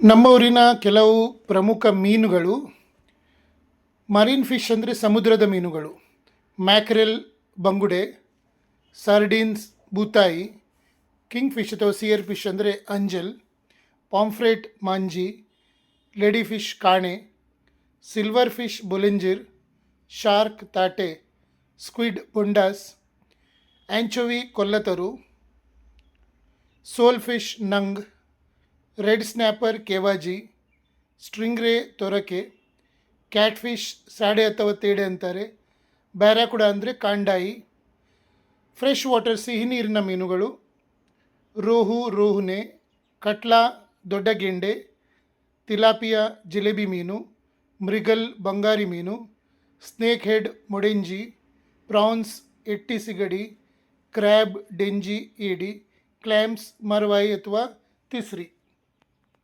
ನಮ್ಮ ಊರಿನ ಕೆಲವು ಪ್ರಮುಖ ಮೀನುಗಳು ಮರೀನ್ ಫಿಶ್ ಅಂದರೆ ಸಮುದ್ರದ ಮೀನುಗಳು. ಮ್ಯಾಕ್ರೆಲ್ ಬಂಗುಡೆ, ಸಾರ್ಡಿನ್ಸ್ ಬೂತಾಯಿ, ಕಿಂಗ್ ಫಿಶ್ ಅಥವಾ ಸಿಯರ್ ಫಿಶ್ ಅಂದರೆ ಅಂಜಲ್, ಪಾಂಫ್ರೆಟ್ ಮಾಂಜಿ, ಲೇಡಿ ಫಿಶ್ ಕಾಣೆ, silver fish ಬೊಲೆಂಜಿರ್, shark ತಾಟೆ, squid bondas, ಆ್ಯಂಚೋವಿ ಕೊಲ್ಲತರು, ಸೋಲ್ ಫಿಶ್ ನಂಗ್, ರೆಡ್ ಸ್ನ್ಯಾಪರ್ ಕೇವಾಜಿ, ಸ್ಟ್ರಿಂಗ್ರೇ ತೊರಕೆ, ಕ್ಯಾಟ್ ಫಿಶ್ ಸಾಡೆ ಅಥವಾ ತೇಡೆ ಅಂತಾರೆ, ಬ್ಯಾರಾಕುಡ ಅಂದರೆ ಕಾಂಡಾಯಿ. ಫ್ರೆಶ್ ವಾಟರ್ ಸಿಹಿ ನೀರಿನ ಮೀನುಗಳು ರೋಹು ರೋಹುನೆ, ಕಟ್ಲಾ ದೊಡ್ಡ ಗೆಂಡೆ, ತಿಲಾಪಿಯಾ ಜಿಲೇಬಿ ಮೀನು, ಮೃಗಲ್ ಬಂಗಾರಿ ಮೀನು, ಸ್ನೇಕ್ ಹೆಡ್ ಮೊಡೆಂಜಿ, ಪ್ರಾನ್ಸ್ ಎಟ್ಟಿ ಸಿಗಡಿ, ಕ್ರ್ಯಾಬ್ ಡೆಂಜಿ ಏಡಿ, ಕ್ಲ್ಯಾಮ್ಸ್ ಮರವಾಯಿ ಅಥವಾ ತಿಸ್ರಿ.